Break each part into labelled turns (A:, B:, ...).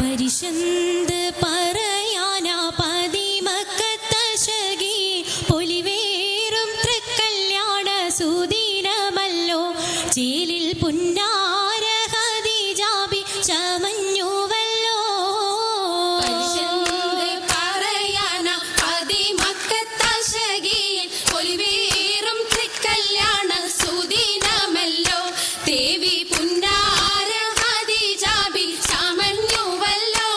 A: പരിശന്ത് പറയാനാ പതിമക്കത്തശകി പൊലിവേറും തൃക്കല്യാണ സുദിനമല്ലോ ചേലിൽ പുന്നാര ഖദീജാബി ചമഞ്ഞുവല്ലോ.
B: പരിശന്ത് പറയാനാ പതിമക്കത്തശകി പൊലിവേറും തൃക്കല്യാണ സുദിനമല്ലോ ദേവി പുന്നാര ഖദീജാബി ചമഞ്ഞുവല്ലോ.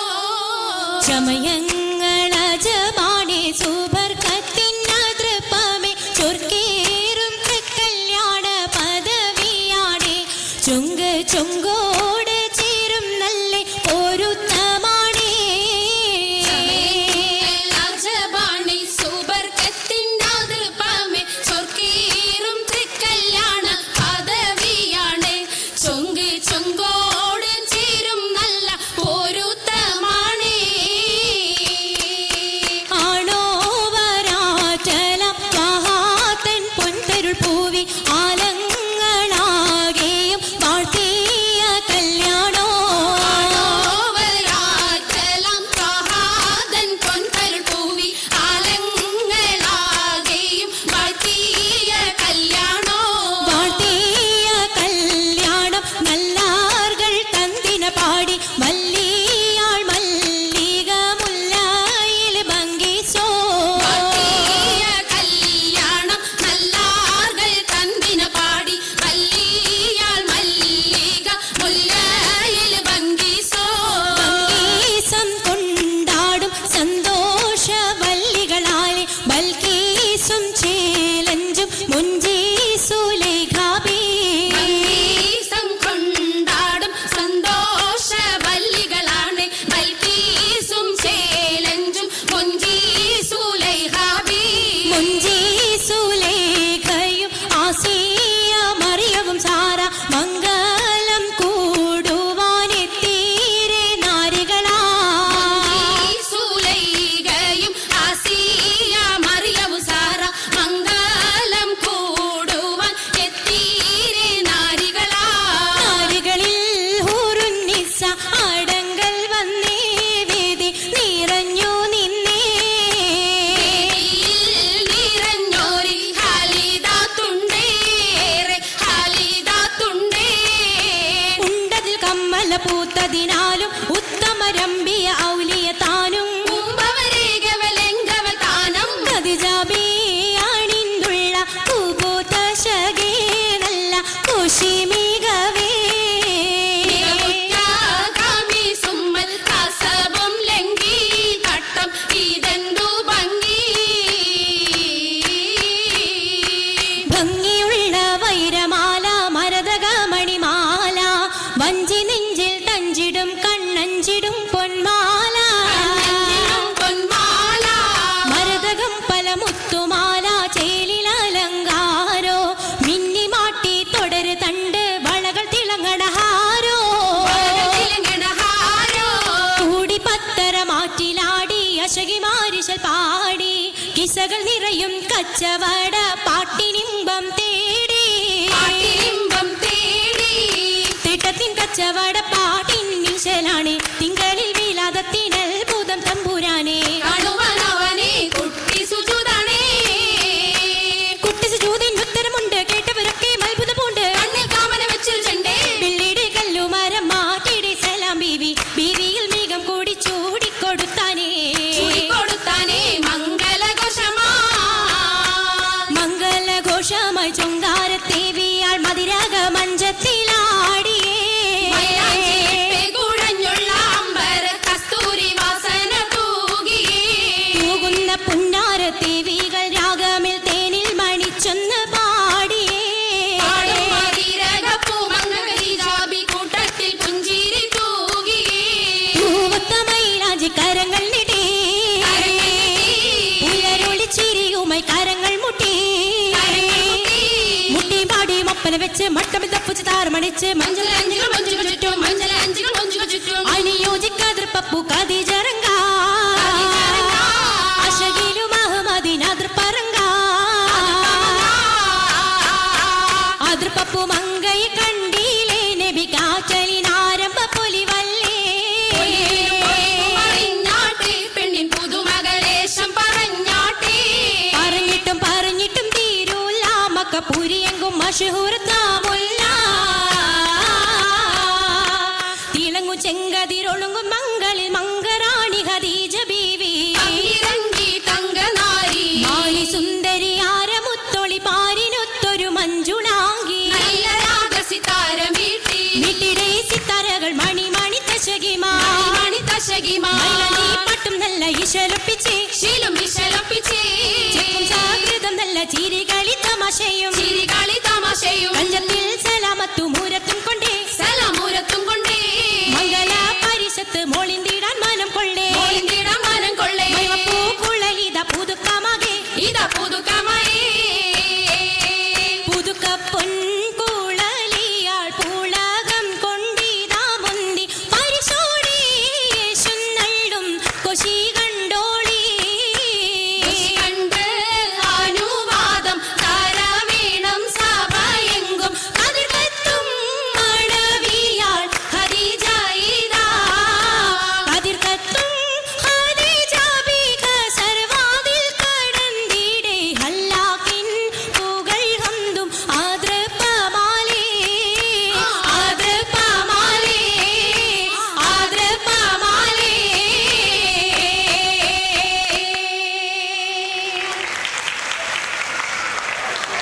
A: ചമയങ്ങളജമാണേ സുബർക്കത്തിനതൃപ്പമേ ചൊർക്കേറും തൃക്കല്യാണ പദവിയാണേ ചുങ്ക് ചുങ്കോട് ചേരും നല്ല പൊരുത്തമാണേ.
B: ചമയങ്ങളജമാണേ സുബർക്കത്തിനതൃപ്പമേ ചൊർക്കേറും തൃക്കല്യാണ പദവിയാണേ ചുങ്ക് ചുങ്കോട് ചേരും നല്ല പൊരുത്തമാണേ.
A: ആണോ വരാറ്റലം മഹാത്തൻ പൊൻതരുൾ പൂവി ആലങ്ങളാകെയും വാഴ്ത്തിയ കല്യാണോ.
B: വരാറ്റലം പ്രഹാദൻ പൊൻതരുൾ പൂവി ആലങ്ങളാകെയും വാഴ്ത്തിയ കല്യാണോ.
A: വാഴ്ത്തിയ കല്യാണം നല്ലാർകൾ തന്തിന പാടി വല്ലിയാൾ മല്ലിക മുല്ലയിൽ ഭംഗിച്ചോ.
B: വാഴ്ത്തിയ കല്യാണം നല്ലാർകൾ തന്തിന പാടി വല്ലിയാൾ മല്ലിക മുല്ലയിൽ ഭംഗിസോ.
A: ഭംഗീസം കൊണ്ടാടും സന്തോഷ വല്ലികളാലെ ബൽക്കീസും ചേലഞ്ചും മുഞ്ചീസുലേഖാബി.
B: ഭംഗീസം കൊണ്ടാടും സന്തോഷ വല്ലികളാണ് ബൽക്കീസും ചേലഞ്ചും മുഞ്ചീസുലൈഹാബി.
A: മുഞ്ചീസുലേഖയും ആസിയ മറിയവും സാറ മംഗലം കൂടുവാനെത്തീരെ നാരികളാ.
B: സുലൈഖയും ആസിയ മറിയവും സാറ മംഗലം കൂടുവാൻ എത്തീരെ നാരികളാ.
A: നാരികളിൽ ഹൂറുന്നിസ അടങ്കൽ വന്നേ വേദി നിറഞ്ഞു നിന്നേ.
B: വേദിയിൽ നിറഞ്ഞോരി ഹാലിദാത്തുണ്ടേറെ ഹാലിദാത്തുണ്ടേ.
A: ഉണ്ടതിൽ കമ്മല പൂത്തതിനാലും ഉത്തമരമ്പിയ ഔലിയ താനും
B: ഉമ്പവരേകവലെങ്കവ താനം
A: ഖദീജാബി അണിന്തുള്ള പൂപൂത്ത ശകേ നല്ല കുശിമികവേ.
B: മികവുറ്റാകാമി സുമ്മൽ കസബും ലംഘി തട്ടം ഇതെന്തു ഭംഗി.
A: ഭംഗിയുള്ള വൈരമാല മരതക മണിമാല വഞ്ചി നെഞ്ചിൽ തഞ്ചിടും കണ്ണഞ്ചിടും പൊന്മാല.
B: കണ്ണഞ്ചിലും പൊന്മാല
A: മരതകം പല മുത്തുമാല ചേലിൽ അലങ്കാരോ മിന്നിമാട്ടി തുടര് തണ്ട് വളകൾ തിളങ്ങടഹാരോ.
B: വളരത്തിലങ്ങണഹാരോ.
A: കൂടി പത്തര മാറ്റിലാടി അശകി മാരിശൽ പാടി കിസകൾ നിറയും കച്ചവട പാട്ടിനിമ്പം തേടി.
B: പാട്ടിലിമ്പം തേടി
A: തിട്ടത്തിൻ കച്ചവട പാട്ടിൻ നിശലാണ് തിങ്കളിൽ വിലാദത്തിനത്ഭുതം തമ്പുരാനെ.
B: കാണുവാനവനെ കുട്ടി സുജുതാണേ.
A: കുട്ടി സുജൂദിന് ഉത്തരമുണ്ട് കേട്ടവരൊക്കെ അത്ഭുതമുണ്ട്.
B: കണ്ണിൽ കാമന വെച്ചൊരു ചെണ്ടേ
A: പിള്ളീട് കല്ലുമരം മാറ്റിടി സലാം ബീവി ബീവിയിൽ മേഘം കൂടി ചൂടിക്കൊടുത്താനേ.
B: കൊടുത്താനേ മംഗളഘോഷമാ.
A: മംഗളഘോഷമായി ചൊങ്കാരത്തേവിയാൾ മതിരാഗ മഞ്ചത്തിലാടിയേ.
B: മൈലാഞ്ചിയിട്ടേ കുഴഞ്ഞുള്ള അമ്പര കസ്തൂരി വാസന തൂകിയേ.
A: തൂകുന്ന പുന്നാരത്തേവികൾ രാഗമിൽ തേനിൽ മണിച്ചൊന്ന് പാടിയേ.
B: പാടും മതിരകപ്പൂമങ്ങ ഖദീജാബി കൂട്ടത്തിൽ പുഞ്ചിരി തൂകിയേ.
A: തൂവത്ത മൈലാഞ്ചി കരങ്ങൾ നീട്ടി
B: കരങ്ങൾ നീട്ടി.
A: ഉയരൊളിച്ചിരിയുമായി കരങ്ങൾ മുട്ടി. മുട്ടി പാടി മപ്പന വെച്ച് മട്ടമിൽ തപ്പുച്ച് താറുമണിച്ച്
B: മഞ്ചലഞ്ചികൾ മഞ്ചുകൾ ചുറ്റും മഞ്ചലഞ്ചികൾ മഞ്ചുകൾ ചുറ്റും
A: അണിയോജിക്കാതിർപ്പപ്പു ഖദീജറങ്ക അശകിലും അഹമ്മദിനതിർപ്പറങ്ക അതിർപ്പപ്പു മങ്കയെ കണ്ടില്ലേ നബി കാറ്റലിനാരംഭ പൊലിവല്ലേ. മഷഹൂർത്താമുല്ല തിളങ്ങും ചെങ്കതിരൊളുങ്ങും മംഗളിൽ മംഗറാണി ഖദീജ ബീവി
B: ഇറങ്ങി തങ്കനാരി
A: മാലി സുന്ദരി ആരമുത്തൊളി പാരിനൊത്തൊരു മഞ്ജുളാങ്കി
B: നല്ല രാഗസിതാരമീട്ടി
A: വീട്ടിടെ സിത്താരകൾ മണി മണി തശകിമാ
B: മണി തശകിമാ
A: മൈലാഞ്ചി പട്ടും നല്ല ഇശലൊപ്പിച്ചേ
B: ശീലും വിശലപ്പിച്ചേ
A: സാകൃതം നല്ല ചിരികളി തമാശയും
B: ചിരികളി തമാശയും
A: കഞ്ചത്തിൽ സലാമത്തും മൂരത്തും കൊണ്ടേ
B: സലാമൂരത്തും കൊണ്ടേ
A: മംഗള പരിഷത്ത് മോളിന്തിടാൻ മനം കൊള്ളേ
B: മോളിന്തിടാൻ മനം കൊള്ളേ
A: പൂക്കുഴലിത പുതുക്കമാകെ
B: ഇതാ പുതുക്ക